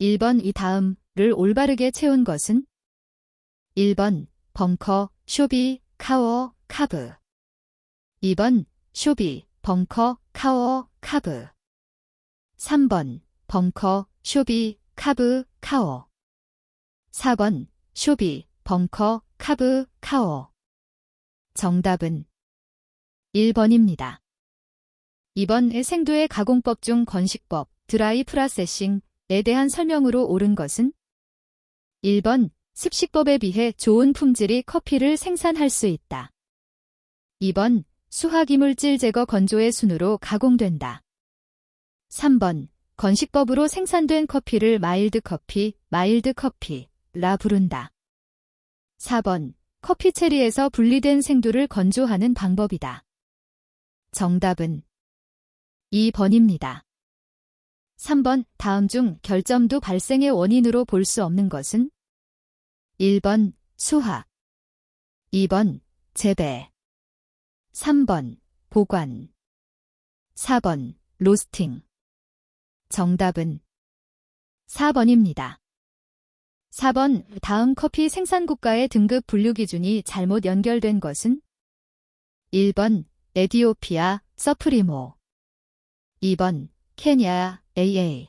1번 이 다음을 올바르게 채운 것은 1번 벙커, 쇼비, 카워, 카브 2번 쇼비, 벙커, 카워, 카브 3번 벙커, 쇼비, 카브, 카워 4번 쇼비, 벙커, 카브, 카워 정답은 1번입니다. 2번 생두의 가공법 중 건식법, 드라이 프로세싱에 대한 설명으로 옳은 것은 1번 습식법에 비해 좋은 품질의 커피를 생산할 수 있다. 2번 수화기물질 제거 건조의 순으로 가공된다. 3번 건식법으로 생산된 커피를 마일드 커피라 부른다. 4번 커피 체리에서 분리된 생두를 건조하는 방법이다. 정답은 2번입니다. 3번 다음 중 결점도 발생의 원인으로 볼 수 없는 것은 1번 수화 2번 재배 3번 보관 4번 로스팅 정답은 4번입니다. 4번 다음 커피 생산국가의 등급 분류 기준이 잘못 연결된 것은 1번 에티오피아 서프리모 2번 케냐 AA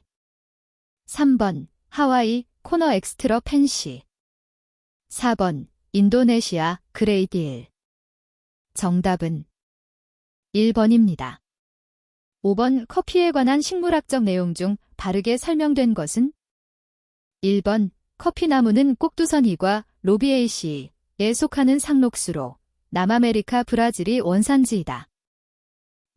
3번 하와이 코너 엑스트라 펜시 4번 인도네시아 그레이딜 정답은 1번입니다. 5번 커피에 관한 식물학적 내용 중 바르게 설명된 것은 1번 커피나무는 꼭두선이과 로비에이시에 속하는 상록수로 남아메리카 브라질이 원산지이다.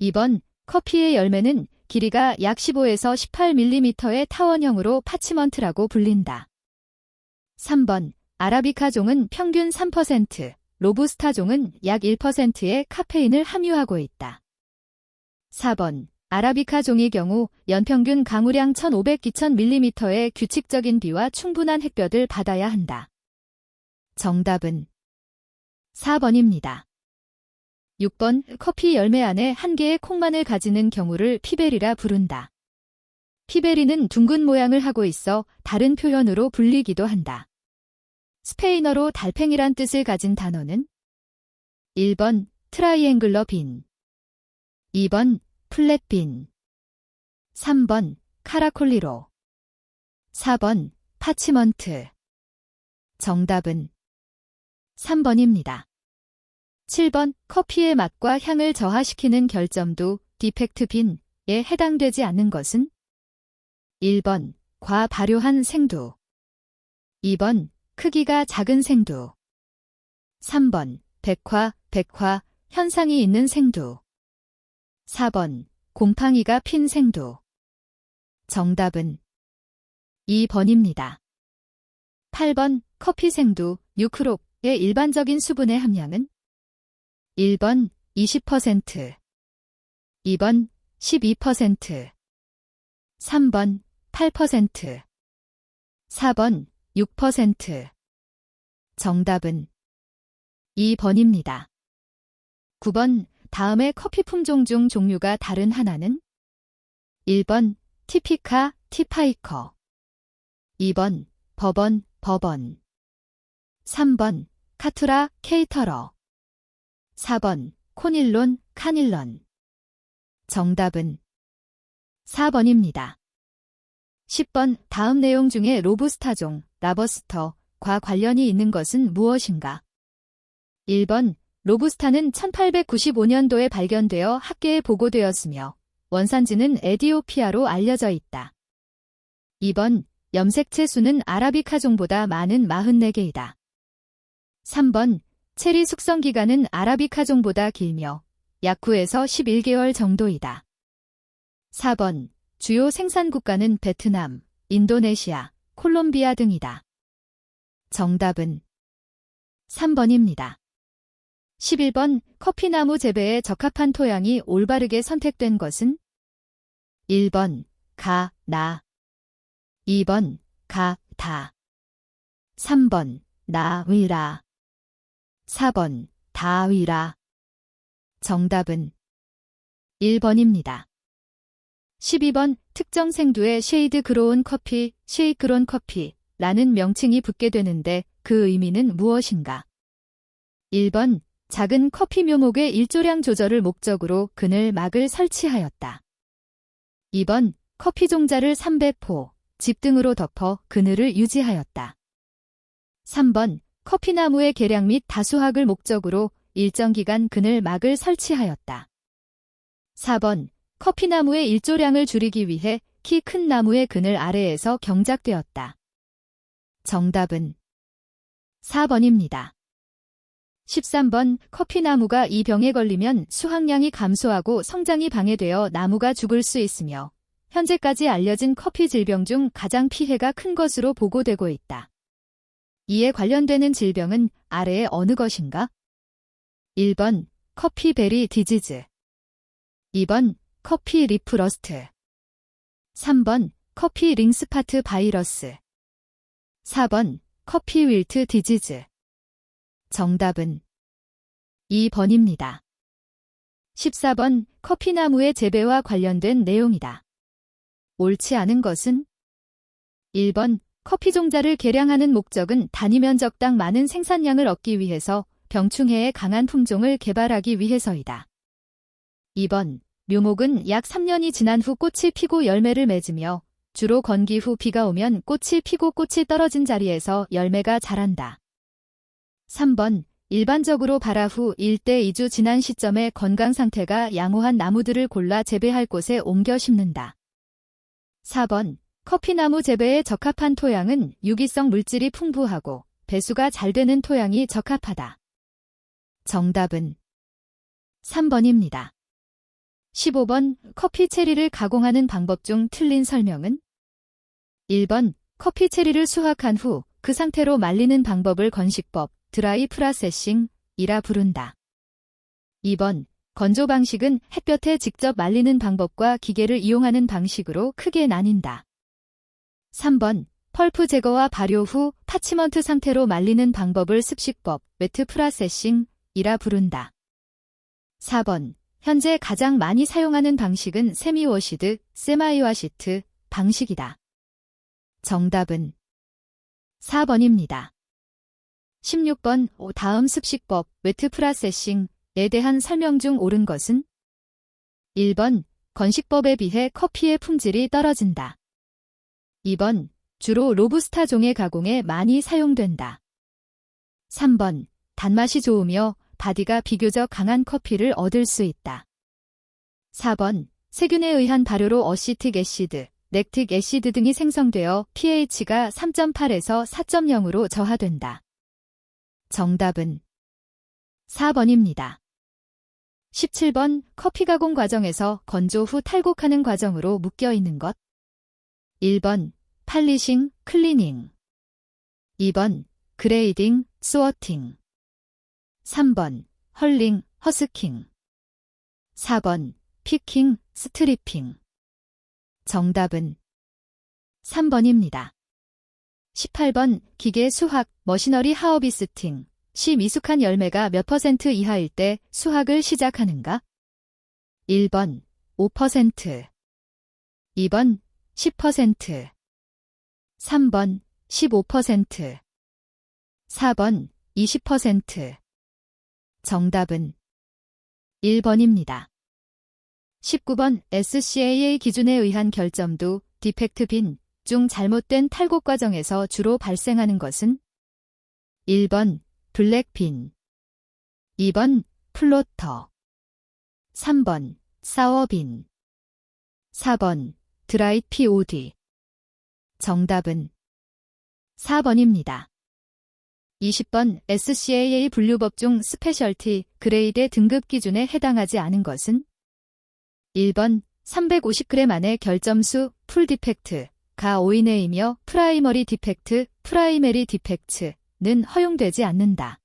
2번 커피의 열매는 길이가 약 15에서 18mm의 타원형으로 파치먼트라고 불린다. 3번 아라비카 종은 평균 3%, 로부스타 종은 약 1%의 카페인을 함유하고 있다. 4번 아라비카 종의 경우 연평균 강우량 1500-2000mm의 규칙적인 비와 충분한 햇볕을 받아야 한다. 정답은 4번입니다. 6번 커피 열매 안에 한 개의 콩만을 가지는 경우를 피베리라 부른다. 피베리는 둥근 모양을 하고 있어 다른 표현으로 불리기도 한다. 스페인어로 달팽이란 뜻을 가진 단어는 1번 트라이앵글러 빈 2번 플랫빈 3번 카라콜리로 4번 파치먼트 정답은 3번입니다. 7번 커피의 맛과 향을 저하시키는 결점도 디펙트 빈에 해당되지 않는 것은 1번 과발효한 생두 2번 크기가 작은 생두 3번 백화 현상이 있는 생두 4번 곰팡이가 핀 생두 정답은 2번입니다. 8번 커피 생두 6크록의 일반적인 수분의 함량은 1번 20%, 2번 12%, 3번 8%, 4번 6%. 정답은 2번입니다. 9번 다음의 커피 품종 중 종류가 다른 하나는 1번 티피카, 티파이커 2번 버번, 3번 카투라, 케이터러 4번 코닐론, 카닐런 정답은 4번입니다. 10번 다음 내용 중에 로부스타종, 라버스터과 관련이 있는 것은 무엇인가? 1번 로부스타는 1895년도에 발견되어 학계에 보고되었으며 원산지는 에티오피아로 알려져 있다. 2번 염색체 수는 아라비카 종보다 많은 44개이다. 3번 체리 숙성 기간은 아라비카 종보다 길며 약 9에서 11개월 정도이다. 4번 주요 생산 국가는 베트남, 인도네시아, 콜롬비아 등이다. 정답은 3번입니다. 11번 커피나무 재배에 적합한 토양이 올바르게 선택된 것은 1번 가, 나 2번 가, 다 3번 나, 위라 4번 다, 위라 정답은 1번입니다. 12번 특정 생두에 쉐이드 그로운 커피, 쉐이크론 커피라는 명칭이 붙게 되는데 그 의미는 무엇인가? 1번 작은 커피 묘목의 일조량 조절을 목적으로 그늘 막을 설치하였다. 2번 커피 종자를 삼배포, 집 등으로 덮어 그늘을 유지하였다. 3번 커피나무의 개량 및 다수학을 목적으로 일정 기간 그늘 막을 설치하였다. 4번 커피나무의 일조량을 줄이기 위해 키 큰 나무의 그늘 아래에서 경작되었다. 정답은 4번입니다. 13번 커피나무가 이 병에 걸리면 수확량이 감소하고 성장이 방해되어 나무가 죽을 수 있으며 현재까지 알려진 커피 질병 중 가장 피해가 큰 것으로 보고되고 있다. 이에 관련되는 질병은 아래의 어느 것인가? 1번 커피 베리 디지즈, 2번 커피 리프 러스트, 3번 커피 링스파트 바이러스, 4번 커피 윌트 디지즈. 정답은 2번입니다. 14번 커피나무의 재배와 관련된 내용이다. 옳지 않은 것은 1번 커피 종자를 개량하는 목적은 단위 면적당 많은 생산량을 얻기 위해서 병충해에 강한 품종을 개발하기 위해서이다. 2번 묘목은 약 3년이 지난 후 꽃이 피고 열매를 맺으며 주로 건기 후 비가 오면 꽃이 피고 꽃이 떨어진 자리에서 열매가 자란다. 3번 일반적으로 발화 후 1대 2주 지난 시점에 건강 상태가 양호한 나무들을 골라 재배할 곳에 옮겨 심는다. 4번 커피나무 재배에 적합한 토양은 유기성 물질이 풍부하고 배수가 잘 되는 토양이 적합하다. 정답은 3번입니다. 15번 커피 체리를 가공하는 방법 중 틀린 설명은? 1번 커피 체리를 수확한 후 그 상태로 말리는 방법을 건식법, 드라이 프라세싱이라 부른다. 2번 건조 방식은 햇볕에 직접 말리는 방법과 기계를 이용하는 방식으로 크게 나뉜다. 3번 펄프 제거와 발효 후 파치먼트 상태로 말리는 방법을 습식법, 웨트 프라세싱이라 부른다. 4번 현재 가장 많이 사용하는 방식은 세미워시드, 세마이와시트 방식이다. 정답은 4번입니다. 16번 다음 습식법, 웨트 프라세싱에 대한 설명 중 옳은 것은? 1번 건식법에 비해 커피의 품질이 떨어진다. 2번 주로 로부스타 종의 가공에 많이 사용된다. 3번 단맛이 좋으며 바디가 비교적 강한 커피를 얻을 수 있다. 4번 세균에 의한 발효로 어시틱 애시드, 렉틱 애시드 등이 생성되어 pH가 3.8에서 4.0으로 저하된다. 정답은 4번입니다. 17번 커피 가공 과정에서 건조 후 탈곡하는 과정으로 묶여 있는 것. 1번 팔리싱, 클리닝, 2번 그레이딩, 소어팅, 3번 헐링, 허스킹, 4번 피킹, 스트리핑. 정답은 3번입니다. 18번 기계 수확, 머시너리 하어비스팅, 시 미숙한 열매가 몇 퍼센트 이하일 때 수확을 시작하는가? 1번 5%, 2번 10%, 3번 15%, 4번 20%. 정답은 1번입니다. 19번 SCAA 기준에 의한 결점도 디펙트 빈 중 잘못된 탈곡 과정에서 주로 발생하는 것은? 1번 블랙 빈, 2번 플로터, 3번 사워 빈, 4번 드라이 POD. 정답은 4번입니다. 20번 SCAA 분류법 중 스페셜티 그레이드 등급 기준에 해당하지 않은 것은? 1번 350g 안의 결점수 풀 디펙트가 오인해이며 프라이머리 디펙트, 프라이메리 디펙트는 허용되지 않는다.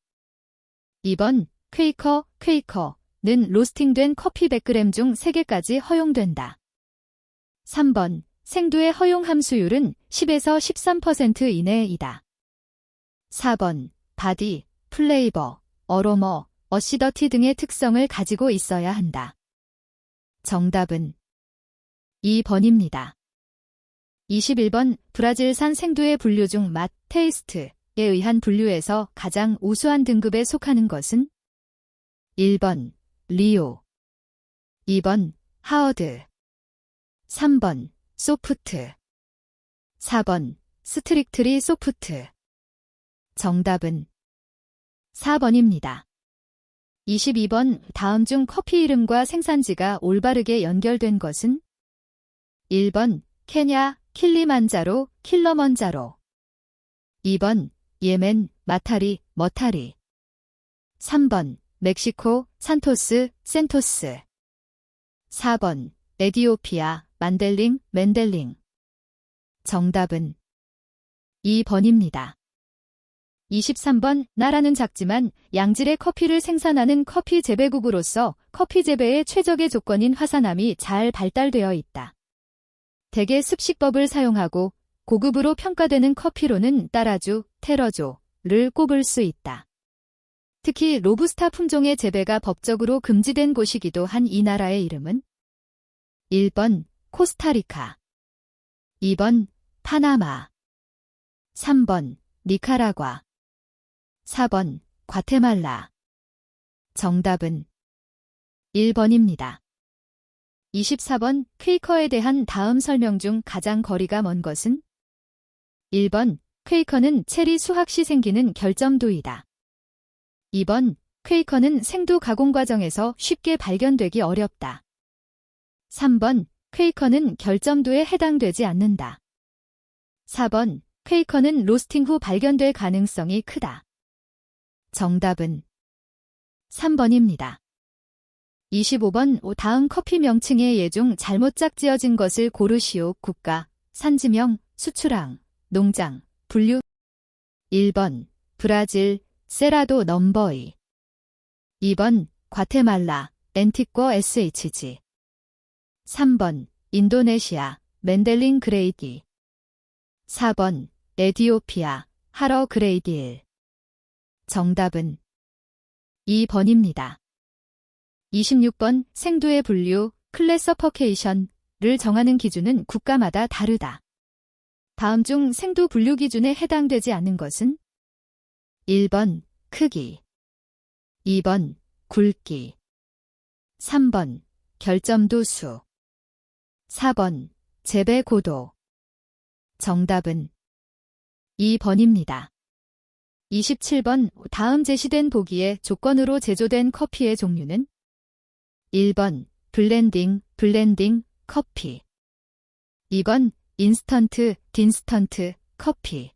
2번 퀘이커는 로스팅된 커피 100g 중 3개까지 허용된다. 3번 생두의 허용 함수율은 10에서 13% 이내이다. 4번 바디, 플레이버, 어로머, 어시더티 등의 특성을 가지고 있어야 한다. 정답은 2번입니다. 21번 브라질산 생두의 분류 중 맛, 테이스트에 의한 분류에서 가장 우수한 등급에 속하는 것은 1번 리오, 2번 하어드, 3번 소프트, 4번 스트릭트리 소프트. 정답은 4번입니다. 22번 다음 중 커피 이름과 생산지가 올바르게 연결된 것은 1번 케냐, 킬리만자로, 킬러먼자로, 2번 예멘, 마타리, 머타리, 3번 멕시코, 산토스, 센토스, 4번 에디오피아, 만델링, 맨델링. 정답은 2번입니다. 23번 나라는 작지만 양질의 커피를 생산하는 커피 재배국으로서 커피 재배의 최적의 조건인 화산암이 잘 발달되어 있다. 대개 습식법을 사용하고 고급으로 평가되는 커피로는 따라주, 테러조를 꼽을 수 있다. 특히 로부스타 품종의 재배가 법적으로 금지된 곳이기도 한 이 나라의 이름은 1번 코스타리카, 2번 파나마, 3번 니카라과, 4번 과테말라. 정답은 1번입니다. 24번 퀘이커에 대한 다음 설명 중 가장 거리가 먼 것은 1번 퀘이커는 체리 수확 시 생기는 결점두이다. 2번 퀘이커는 생두 가공 과정에서 쉽게 발견되기 어렵다. 3번 퀘이커는 결점두에 해당되지 않는다. 4번 퀘이커는 로스팅 후 발견될 가능성이 크다. 정답은 3번입니다. 25번 다음 커피 명칭의 예 중 잘못 짝지어진 것을 고르시오. 국가, 산지명, 수출항, 농장, 분류. 1번 브라질, 세라도 넘버 2. 2번 과테말라, 앤티꼬 SHG. 3번 인도네시아, 맨델링 그레이디. 4번 에디오피아, 하러 그레이디 1. 정답은 2번입니다. 26번 생두의 분류, 클래서퍼케이션을 정하는 기준은 국가마다 다르다. 다음 중 생두 분류 기준에 해당되지 않는 것은 1번 크기, 2번 굵기, 3번 결점도 수, 4번 재배 고도. 정답은 2번입니다. 27번 다음 제시된 보기의 조건으로 제조된 커피의 종류는 1번 블렌딩, 커피, 2번 인스턴트, 딘스턴트, 커피,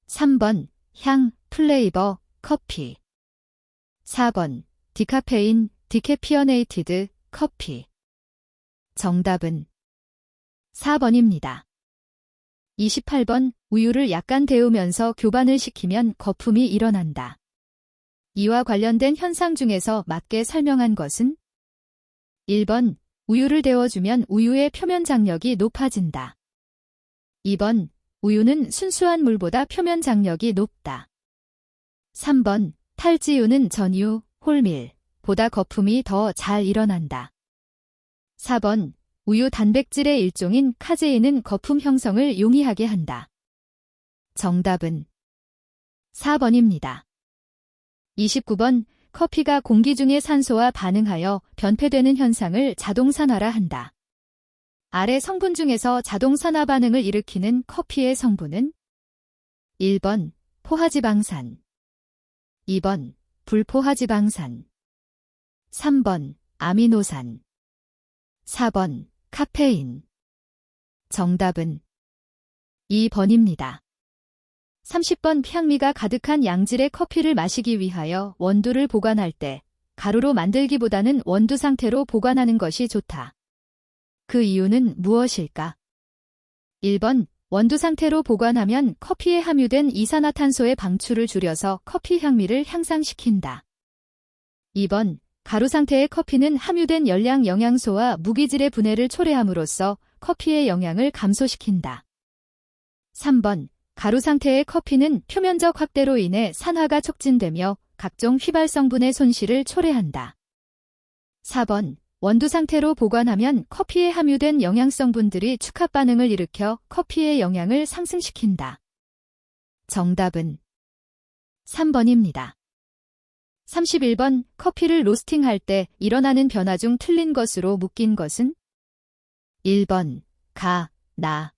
3번 향, 플레이버, 커피, 4번 디카페인, 디캐피어네이티드, 커피. 정답은 4번입니다. 28번 우유를 약간 데우면서 교반을 시키면 거품이 일어난다. 이와 관련된 현상 중에서 맞게 설명한 것은 1번 우유를 데워주면 우유의 표면 장력이 높아진다. 2번 우유는 순수한 물보다 표면 장력이 높다. 3번 탈지우는 전유, 홀밀보다 거품이 더 잘 일어난다. 4번 우유 단백질의 일종인 카제인은 거품 형성을 용이하게 한다. 정답은 4번입니다. 29번 커피가 공기 중의 산소와 반응하여 변폐되는 현상을 자동산화라 한다. 아래 성분 중에서 자동산화 반응을 일으키는 커피의 성분은 1번 포화지방산, 2번 불포화지방산, 3번 아미노산, 4번 카페인. 정답은 2번입니다. 30번 향미가 가득한 양질의 커피를 마시기 위하여 원두를 보관할 때 가루로 만들기보다는 원두 상태로 보관하는 것이 좋다. 그 이유는 무엇일까? 1번 원두 상태로 보관하면 커피에 함유된 이산화탄소의 방출을 줄여서 커피 향미를 향상시킨다. 2번 가루 상태의 커피는 함유된 열량 영양소와 무기질의 분해를 초래함으로써 커피의 영양을 감소시킨다. 3번 가루 상태의 커피는 표면적 확대로 인해 산화가 촉진되며 각종 휘발성분의 손실을 초래한다. 4번 원두 상태로 보관하면 커피에 함유된 영양성분들이 축합 반응을 일으켜 커피의 영양을 상승시킨다. 정답은 3번입니다. 31번 커피를 로스팅할 때 일어나는 변화 중 틀린 것으로 묶인 것은 1번 가, 나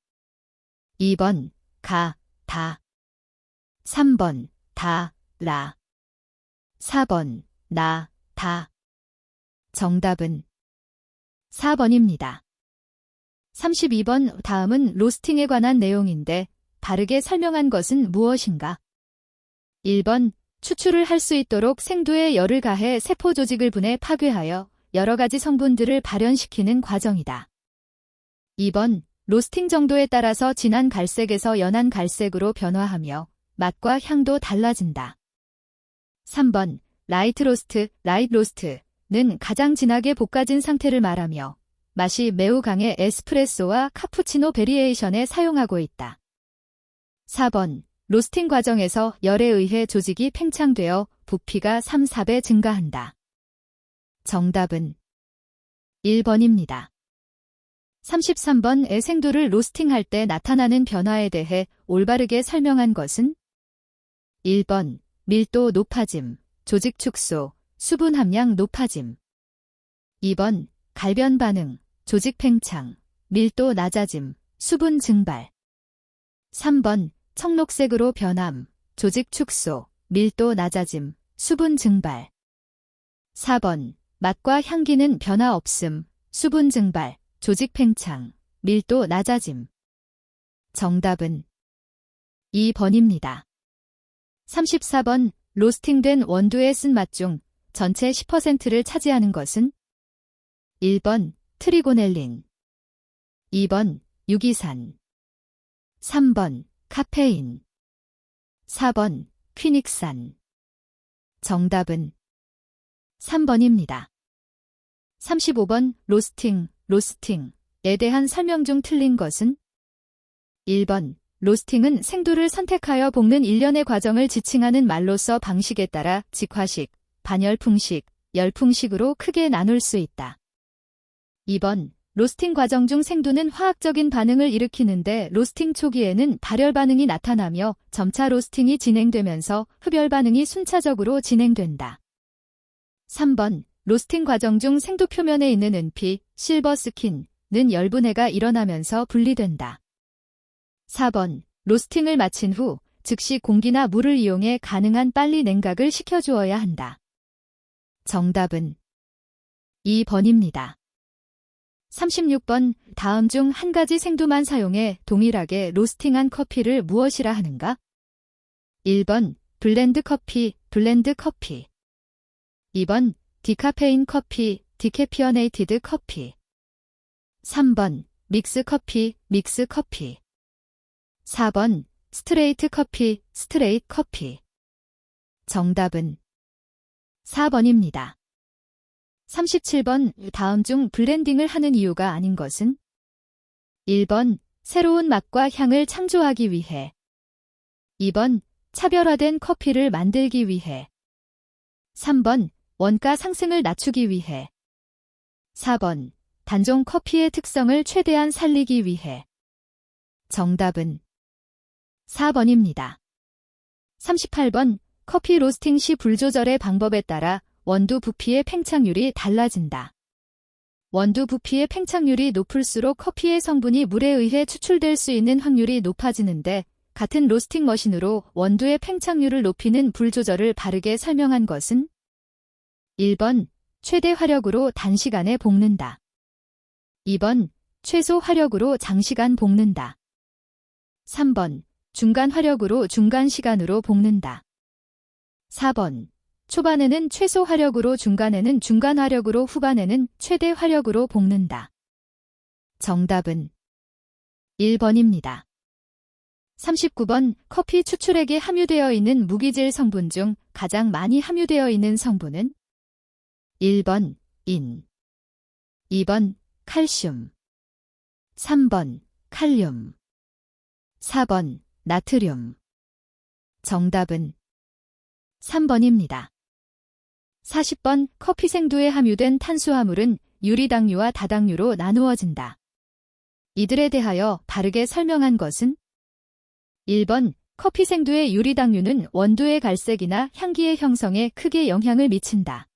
2번 가, 다 3번 다, 라 4번 나, 다 정답은 4번입니다. 32번 다음은 로스팅에 관한 내용인데 바르게 설명한 것은 무엇인가? 1번 추출을 할 수 있도록 생두에 열을 가해 세포 조직을 분해 파괴하여 여러 가지 성분들을 발현시키는 과정이다. 2번 로스팅 정도에 따라서 진한 갈색에서 연한 갈색으로 변화하며 맛과 향도 달라진다. 3번 라이트 로스트는 가장 진하게 볶아진 상태를 말하며 맛이 매우 강해 에스프레소와 카푸치노 베리에이션에 사용하고 있다. 4번 로스팅 과정에서 열에 의해 조직이 팽창되어 부피가 3-4배 증가한다. 정답은 1번입니다. 33번 생두를 로스팅할 때 나타나는 변화에 대해 올바르게 설명한 것은 1번 밀도 높아짐, 조직 축소, 수분 함량 높아짐 2번 갈변 반응, 조직 팽창, 밀도 낮아짐, 수분 증발 3번 청록색으로 변함, 조직 축소, 밀도 낮아짐, 수분 증발 4번 맛과 향기는 변화 없음, 수분 증발, 조직 팽창, 밀도 낮아짐 정답은 2번입니다. 34번 로스팅된 원두의 쓴맛 중 전체 10%를 차지하는 것은 1번 트리고넬린 2번 유기산 3번 카페인 4번 퀴닉산 정답은 3번입니다. 35번 로스팅에 대한 설명 중 틀린 것은 1번 로스팅은 생두를 선택하여 볶는 일련의 과정을 지칭하는 말로서 방식에 따라 직화식, 반열풍식, 열풍식으로 크게 나눌 수 있다. 2번 로스팅 과정 중 생두는 화학적인 반응을 일으키는데 로스팅 초기에는 발열 반응이 나타나며 점차 로스팅이 진행되면서 흡열 반응이 순차적으로 진행된다. 3번 로스팅 과정 중 생두 표면에 있는 은피, 실버 스킨은 열분해가 일어나면서 분리된다. 4번 로스팅을 마친 후 즉시 공기나 물을 이용해 가능한 빨리 냉각을 시켜주어야 한다. 정답은 2번입니다. 36번 다음 중 한 가지 생두만 사용해 동일하게 로스팅한 커피를 무엇이라 하는가? 1번 블렌드 커피 2번 디카페인 커피 디캐피어네이티드 커피 3번 믹스 커피 4번 스트레이트 커피 정답은 4번입니다. 37번 다음 중 블렌딩을 하는 이유가 아닌 것은 1번 새로운 맛과 향을 창조하기 위해 2번 차별화된 커피를 만들기 위해 3번 원가 상승을 낮추기 위해 4번 단종 커피의 특성을 최대한 살리기 위해 정답은 4번입니다. 38번 커피 로스팅 시 불 조절의 방법에 따라 원두 부피의 팽창률이 달라진다. 원두 부피의 팽창률이 높을수록 커피의 성분이 물에 의해 추출될 수 있는 확률이 높아지는데 같은 로스팅 머신으로 원두의 팽창률을 높이는 불 조절을 바르게 설명한 것은 1번 최대 화력으로 단시간에 볶는다. 2번 최소 화력으로 장시간 볶는다. 3번 중간 화력으로 중간 시간으로 볶는다. 4번 초반에는 최소 화력으로 중간에는 중간 화력으로 후반에는 최대 화력으로 볶는다. 정답은 1번입니다. 39번 커피 추출액에 함유되어 있는 무기질 성분 중 가장 많이 함유되어 있는 성분은 1번 인 2번 칼슘 3번 칼륨 4번 나트륨 정답은 3번입니다. 40번 커피 생두에 함유된 탄수화물은 유리당류와 다당류로 나누어진다. 이들에 대하여 바르게 설명한 것은 1번 커피 생두의 유리당류는 원두의 갈색이나 향기의 형성에 크게 영향을 미친다.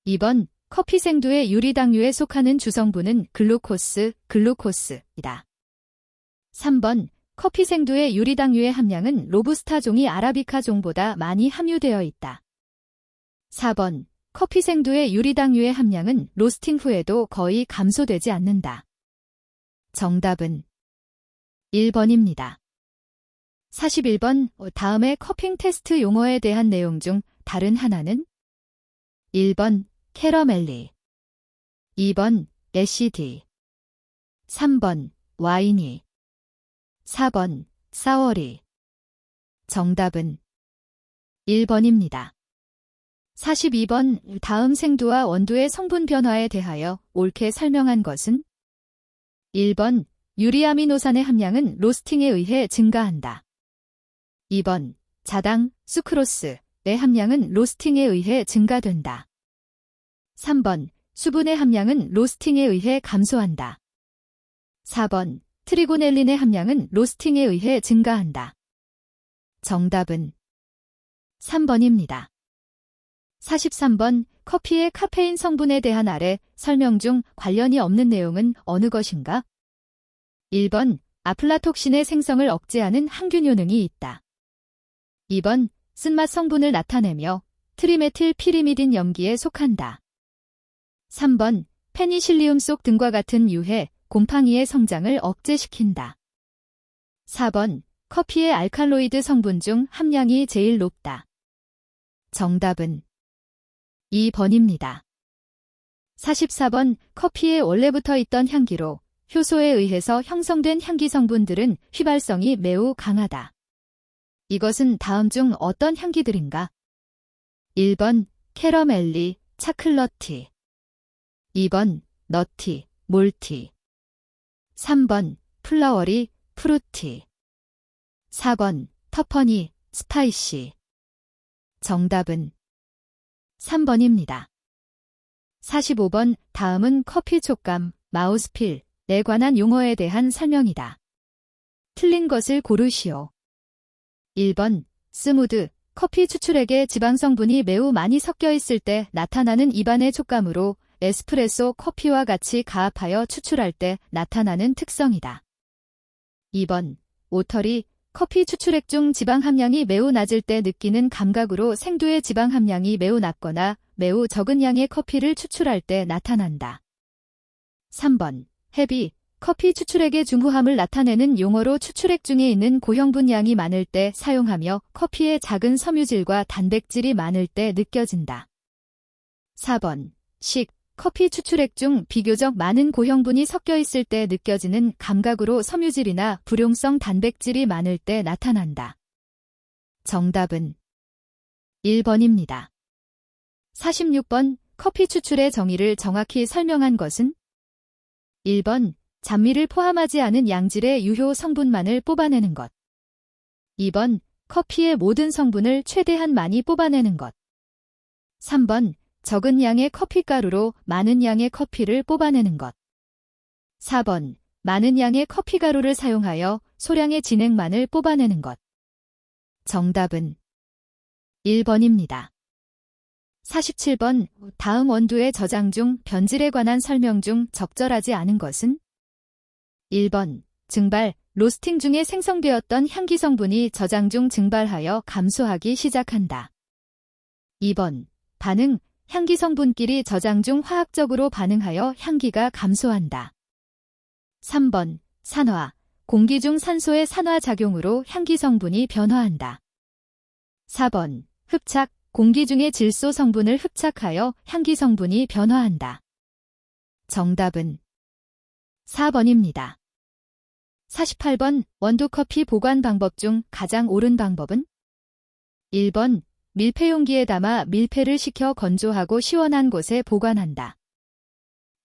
2번 커피 생두의 유리당류에 속하는 주성분은 글루코스이다. 3번 커피 생두의 유리당류의 함량은 로부스타 종이 아라비카 종보다 많이 함유되어 있다. 4번 커피 생두의 유리당류의 함량은 로스팅 후에도 거의 감소되지 않는다. 정답은 1번입니다. 41번 다음의 커핑 테스트 용어에 대한 내용 중 다른 하나는 1번 캐러멜리, 2번 애시디, 3번 와이니, 4번 사워리. 정답은 1번입니다. 42번 다음 생두와 원두의 성분 변화에 대하여 옳게 설명한 것은 1번 유리아미노산의 함량은 로스팅에 의해 증가한다. 2번 자당, 수크로스의 함량은 로스팅에 의해 증가된다. 3번 수분의 함량은 로스팅에 의해 감소한다. 4번 트리고넬린의 함량은 로스팅에 의해 증가한다. 정답은 3번입니다. 43번 커피의 카페인 성분에 대한 아래 설명 중 관련이 없는 내용은 어느 것인가? 1번 아플라톡신의 생성을 억제하는 항균 효능이 있다. 2번 쓴맛 성분을 나타내며 트리메틸 피리미딘 염기에 속한다. 3번 페니실리움 속 등과 같은 유해, 곰팡이의 성장을 억제시킨다. 4번 커피의 알칼로이드 성분 중 함량이 제일 높다. 정답은 2번입니다. 44번 커피에 원래부터 있던 향기로 효소에 의해서 형성된 향기 성분들은 휘발성이 매우 강하다. 이것은 다음 중 어떤 향기들인가? 1번 캐러멜리, 차클러티, 2번 너티, 몰티, 3번 플라워리, 프루티, 4번 터퍼니, 스파이시. 정답은 3번입니다. 45번 다음은 커피 촉감, 마우스필에 관한 용어에 대한 설명이다. 틀린 것을 고르시오. 1번 스무드, 커피 추출액에 지방 성분이 매우 많이 섞여 있을 때 나타나는 입안의 촉감으로 에스프레소 커피와 같이 가압하여 추출할 때 나타나는 특성이다. 2번 오터리, 커피 추출액 중 지방 함량이 매우 낮을 때 느끼는 감각으로 생두의 지방 함량이 매우 낮거나 매우 적은 양의 커피를 추출할 때 나타난다. 3번 헤비, 커피 추출액의 중후함을 나타내는 용어로 추출액 중에 있는 고형분 양이 많을 때 사용하며 커피의 작은 섬유질과 단백질이 많을 때 느껴진다. 4번 식, 커피 추출액 중 비교적 많은 고형분이 섞여 있을 때 느껴지는 감각으로 섬유질이나 불용성 단백질이 많을 때 나타난다. 정답은 1번입니다. 46번 커피 추출의 정의를 정확히 설명한 것은 1번 잔미를 포함하지 않은 양질의 유효 성분만을 뽑아내는 것. 2번 커피의 모든 성분을 최대한 많이 뽑아내는 것. 3번 적은 양의 커피가루로 많은 양의 커피를 뽑아내는 것. 4번 많은 양의 커피가루를 사용하여 소량의 진액만을 뽑아내는 것. 정답은 1번입니다. 47번 다음 원두의 저장 중 변질에 관한 설명 중 적절하지 않은 것은 1번 증발, 로스팅 중에 생성되었던 향기 성분이 저장 중 증발하여 감소하기 시작한다. 2번 반응, 향기 성분끼리 저장 중 화학적으로 반응하여 향기가 감소한다. 3번 산화, 공기 중 산소의 산화 작용으로 향기 성분이 변화한다. 4번 흡착, 공기 중의 질소 성분을 흡착하여 향기 성분이 변화한다. 정답은 4번입니다. 48번 원두커피 보관 방법 중 가장 옳은 방법은 1번 밀폐 용기에 담아 밀폐를 시켜 건조하고 시원한 곳에 보관한다.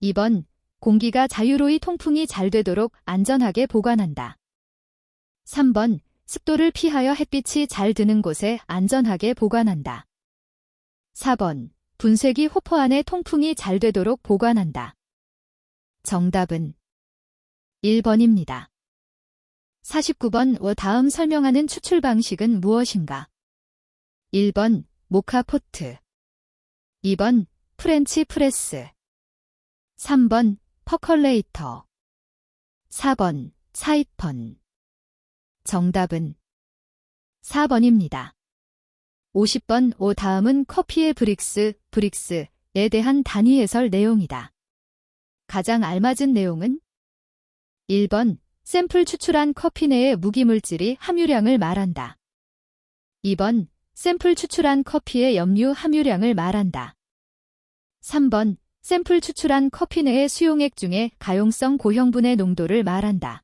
2번 공기가 자유로이 통풍이 잘 되도록 안전하게 보관한다. 3번 습도를 피하여 햇빛이 잘 드는 곳에 안전하게 보관한다. 4번 분쇄기 호포 안에 통풍이 잘 되도록 보관한다. 정답은 1번입니다. 49번 다음 설명하는 추출 방식은 무엇인가? 1번 모카포트, 2번 프렌치 프레스, 3번 퍼컬레이터, 4번 사이펀. 정답은 4번입니다. 50번 다음은 커피의 브릭스에 대한 단위 해설 내용이다. 가장 알맞은 내용은 1번 샘플 추출한 커피 내의 무기물질이 함유량을 말한다. 2번 샘플 추출한 커피의 염류 함유량을 말한다. 3번 샘플 추출한 커피 내의 수용액 중에 가용성 고형분의 농도를 말한다.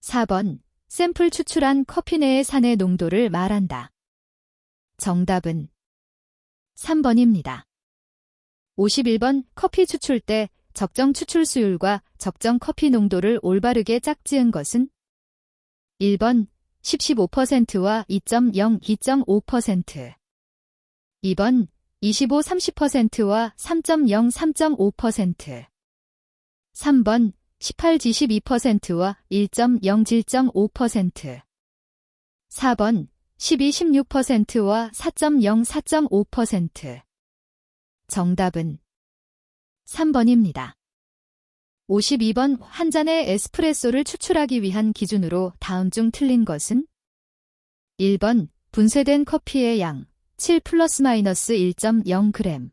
4번 샘플 추출한 커피 내의 산의 농도를 말한다. 정답은 3번입니다. 51번 커피 추출 때 적정 추출 수율과 적정 커피 농도를 올바르게 짝지은 것은 1번 15%와 2.0, 2.5%, 2번 25, 30%와 3.0, 3.5%, 3번 18, 22%와 1.0, 7.5%, 4번 12, 16%와 4.0, 4.5%. 정답은 3번입니다. 52번 한 잔의 에스프레소를 추출하기 위한 기준으로 다음 중 틀린 것은 1번 분쇄된 커피의 양 7 ± 1.0g,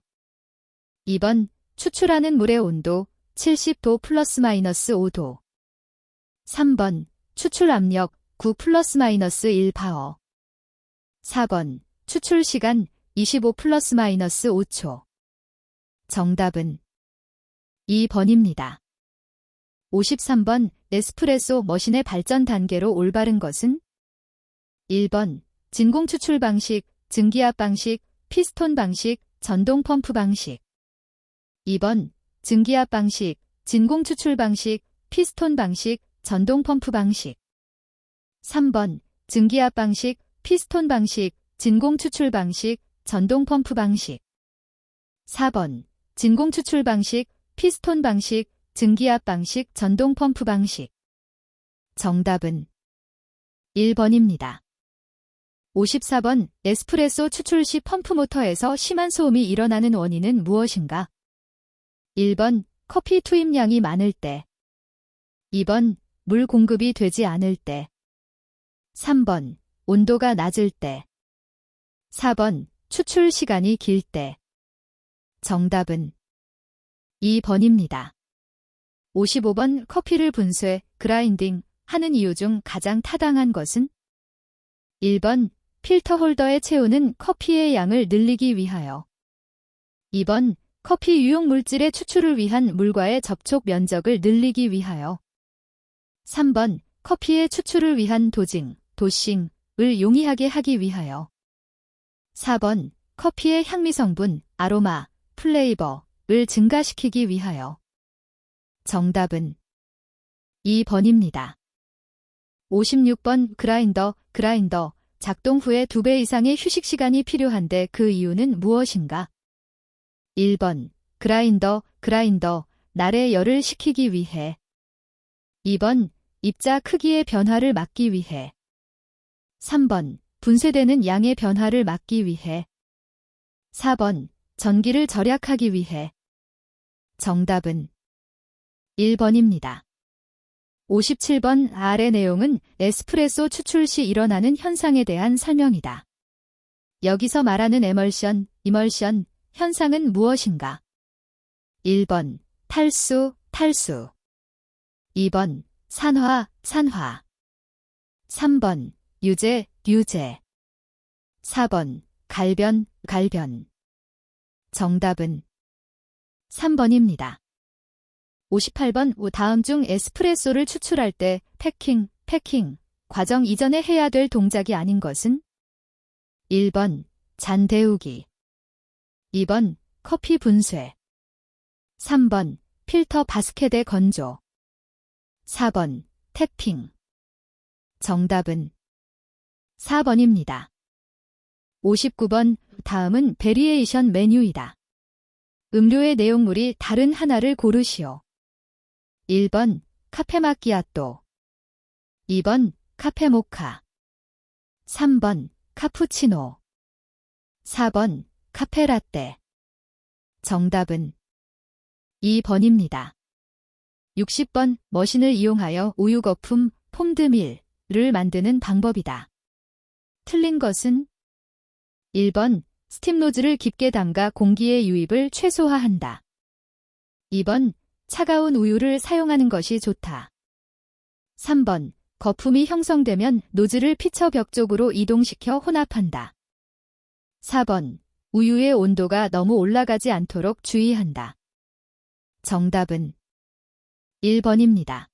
2번 추출하는 물의 온도 70도 ± 5도, 3번 추출 압력 9 ± 1바어, 4번 추출 시간 25 ± 5초. 정답은 2번입니다. 53번 에스프레소 머신의 발전 단계로 올바른 것은 1번 진공 추출 방식, 증기압 방식, 피스톤 방식, 전동 펌프 방식, 2번 증기압 방식, 진공 추출 방식, 피스톤 방식, 전동 펌프 방식, 3번 증기압 방식, 피스톤 방식, 진공 추출 방식, 전동 펌프 방식, 4번 진공 추출 방식, 피스톤 방식, 증기압 방식, 전동 펌프 방식. 정답은 1번입니다. 54번 에스프레소 추출 시 펌프 모터에서 심한 소음이 일어나는 원인은 무엇인가? 1번 커피 투입량이 많을 때, 2번 물 공급이 되지 않을 때, 3번 온도가 낮을 때, 4번 추출 시간이 길 때. 정답은 2번입니다. 55번 커피를 분쇄, 그라인딩 하는 이유 중 가장 타당한 것은 1번 필터 홀더에 채우는 커피의 양을 늘리기 위하여, 2번 커피 유용 물질의 추출을 위한 물과의 접촉 면적을 늘리기 위하여, 3번 커피의 추출을 위한 도징, 도싱을 용이하게 하기 위하여, 4번 커피의 향미 성분, 아로마, 플레이버를 증가시키기 위하여. 정답은 2번입니다. 56번 그라인더 작동 후에 2배 이상의 휴식 시간이 필요한데 그 이유는 무엇인가? 1번 그라인더 날의 열을 식히기 위해, 2번 입자 크기의 변화를 막기 위해, 3번 분쇄되는 양의 변화를 막기 위해, 4번 전기를 절약하기 위해. 정답은 1번입니다. 57번 아래 내용은 에스프레소 추출 시 일어나는 현상에 대한 설명이다. 여기서 말하는 이멀션 현상은 무엇인가? 1번 탈수 2번 산화 3번 유제 4번 갈변. 정답은 3번입니다. 58번 다음 중 에스프레소를 추출할 때 패킹 과정 이전에 해야 될 동작이 아닌 것은 1번 잔 데우기, 2번 커피 분쇄, 3번 필터 바스켓의 건조, 4번 탭핑. 정답은 4번입니다. 59번. 다음은 베리에이션 메뉴이다. 음료의 내용물이 다른 하나를 고르시오. 1번 카페 마끼아또, 2번 카페 모카, 3번 카푸치노, 4번 카페 라떼. 정답은 2번입니다. 60번. 머신을 이용하여 우유 거품 폼드밀을 만드는 방법이다. 틀린 것은 1번 스팀 노즐을 깊게 담가 공기의 유입을 최소화한다. 2번 차가운 우유를 사용하는 것이 좋다. 3번 거품이 형성되면 노즐을 피처 벽 쪽으로 이동시켜 혼합한다. 4번 우유의 온도가 너무 올라가지 않도록 주의한다. 정답은 1번입니다.